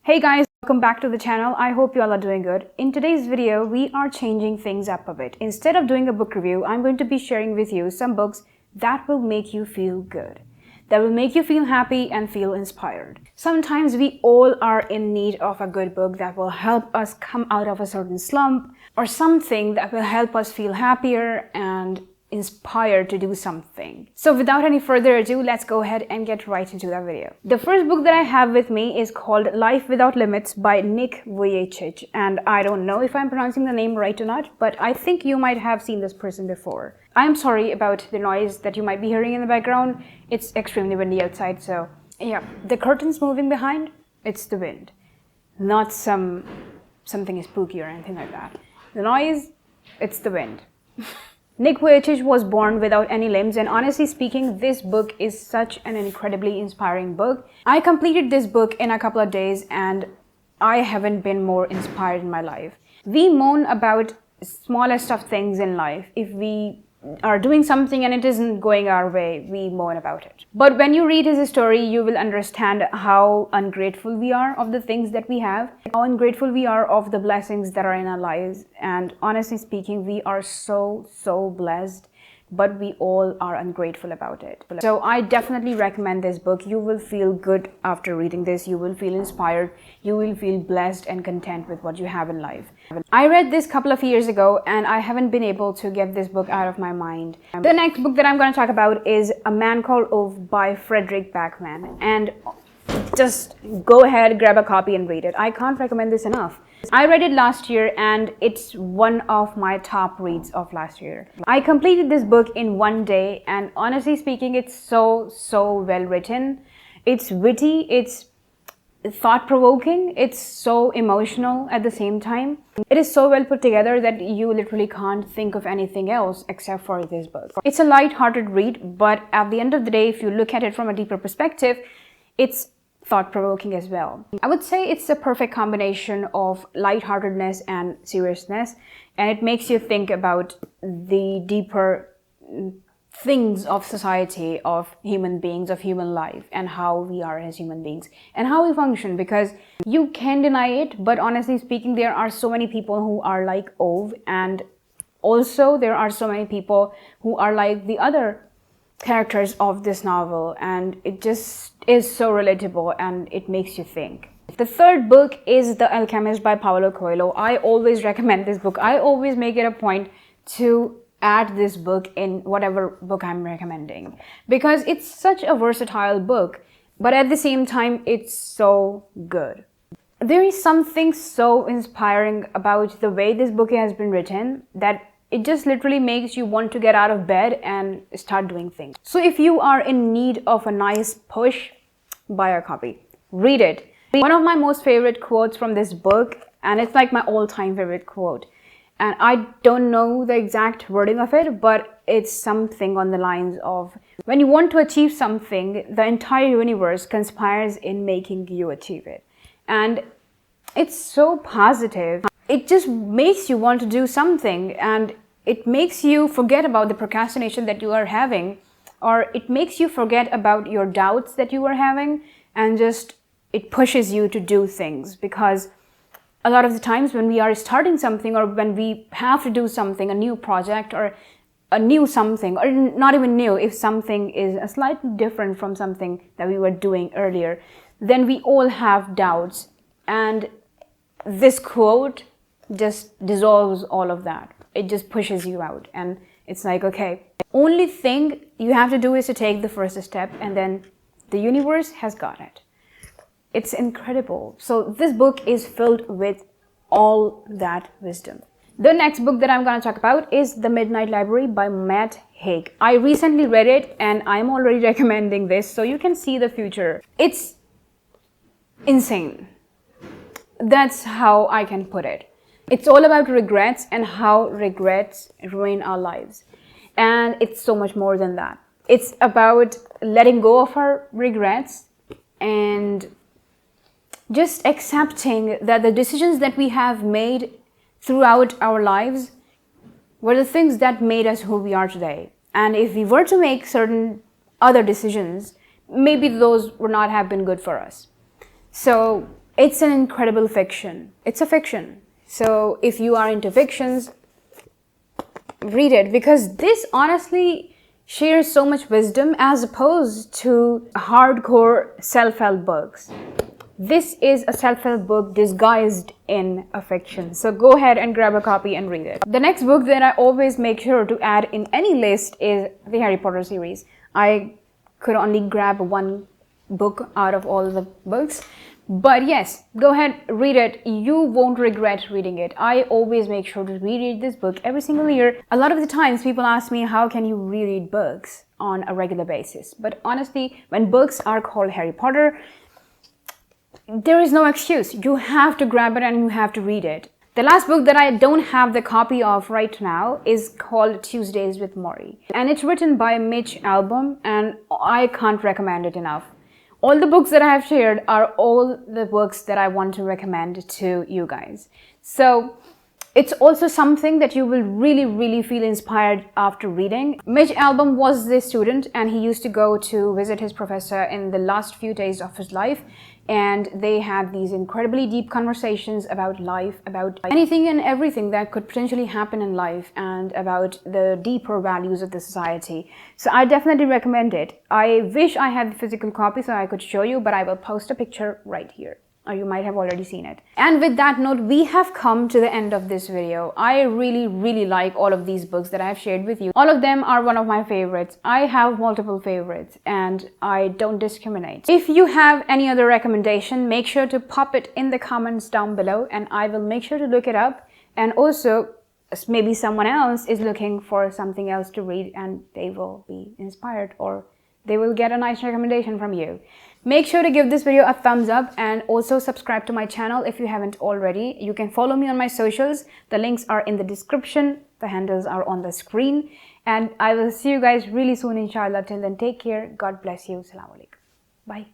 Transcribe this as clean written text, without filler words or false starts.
Hey guys, welcome back to the channel. I hope you all are doing good. In today's video, we are changing things up a bit. Instead of doing a book review, I'm going to be sharing with you some books that will make you feel good, that will make you feel happy and feel inspired. Sometimes we all are in need of a good book that will help us come out of a certain slump, or something that will help us feel happier and inspired to do something. So without any further ado, let's go ahead and get right into the video. The first book that I have with me is called Life Without Limits by Nick Vujicic, and I don't know if I'm pronouncing the name right or not, but I think you might have seen this person before. I'm sorry about the noise that you might be hearing in the background. It's extremely windy outside, so yeah, the curtains moving behind, it's the wind, not something spooky or anything like that. The noise, it's the wind. Nick Vujicic was born without any limbs, and honestly speaking, this book is such an incredibly inspiring book. I completed this book in a couple of days and I haven't been more inspired in my life. We moan about smallest of things in life. If we are doing something and it isn't going our way, we moan about it. But when you read his story, you will understand how ungrateful we are of the things that we have, how ungrateful we are of the blessings that are in our lives. And honestly speaking, we are so blessed, but we all are ungrateful about it. So I definitely recommend this book. You will feel good after reading this. You will feel inspired. You will feel blessed and content with what you have in life. I read this a couple of years ago and I haven't been able to get this book out of my mind. The next book that I'm going to talk about is A Man Called Ove by Frederick Backman. And just go ahead, grab a copy and read it. I can't recommend this enough. I read it last year and it's one of my top reads of last year. I completed this book in one day and honestly speaking, it's so well written. It's witty, it's thought-provoking, it's so emotional at the same time. It is so well put together that you literally can't think of anything else except for this book. It's a light-hearted read, but at the end of the day, if you look at it from a deeper perspective, it's thought-provoking as well. I would say it's a perfect combination of lightheartedness and seriousness, and it makes you think about the deeper things of society, of human beings, of human life, and how we are as human beings and how we function, because you can deny it, but honestly speaking, there are so many people who are like Ove, and also there are so many people who are like the other characters of this novel, and it just is so relatable and it makes you think. The third book is The Alchemist by Paulo Coelho. I always recommend this book. I always make it a point to add this book in whatever book I'm recommending, because it's such a versatile book, but at the same time it's so good. There is something so inspiring about the way this book has been written that it just literally makes you want to get out of bed and start doing things. So if you are in need of a nice push, buy a copy. Read it. One of my most favorite quotes from this book, and it's like my all-time favorite quote, and I don't know the exact wording of it, but it's something on the lines of, when you want to achieve something, the entire universe conspires in making you achieve it. And it's so positive. It just makes you want to do something, and it makes you forget about the procrastination that you are having, or it makes you forget about your doubts that you are having, and just it pushes you to do things. Because a lot of the times when we are starting something, or when we have to do something, a new project or a new something, or not even new, if something is slightly different from something that we were doing earlier, then we all have doubts, and this quote just dissolves all of that. It just pushes you out, and it's like, okay, only thing you have to do is to take the first step, and then the universe has got it. It's incredible. So this book is filled with all that wisdom. The next book that I'm going to talk about is The Midnight Library by Matt Haig. I recently read it and I'm already recommending this, so you can see the future. It's insane. That's how I can put it. It's all about regrets and how regrets ruin our lives. And it's so much more than that. It's about letting go of our regrets and just accepting that the decisions that we have made throughout our lives were the things that made us who we are today. And if we were to make certain other decisions, maybe those would not have been good for us. So It's an incredible fiction. It's a fiction. So if you are into fictions, read it, because this honestly shares so much wisdom as opposed to hardcore self-help books. This is a self-help book disguised in a fiction. So go ahead and grab a copy and read it. The next book that I always make sure to add in any list is the Harry Potter series. I could only grab one book out of all the books. But yes, go ahead, read it. You won't regret reading it. I always make sure to reread this book every single year. A lot of the times people ask me, how can you reread books on a regular basis? But honestly, when books are called Harry Potter, there is no excuse. You have to grab it and you have to read it. The last book that I don't have the copy of right now is called Tuesdays with Morrie. And it's written by Mitch Albom, and I can't recommend it enough. All the books that I have shared are all the books that I want to recommend to you guys. So it's also something that you will really feel inspired after reading. Mitch Albom was this student, and he used to go to visit his professor in the last few days of his life, and they had these incredibly deep conversations about life, about anything and everything that could potentially happen in life, and about the deeper values of the society. So I definitely recommend it. I wish I had the physical copy so I could show you, but I will post a picture right here, or you might have already seen it. And with that note, we have come to the end of this video. I really like all of these books that I have shared with you. All of them are one of my favorites. I have multiple favorites and I don't discriminate. If you have any other recommendation, make sure to pop it in the comments down below and I will make sure to look it up. And also, maybe someone else is looking for something else to read and they will be inspired, or they will get a nice recommendation from you. Make sure to give this video a thumbs up and also subscribe to my channel if you haven't already. You can follow me on my socials. The links are in the description. The handles are on the screen. And I will see you guys really soon, inshallah. Till then, take care. God bless you. Assalamu alaikum. Bye.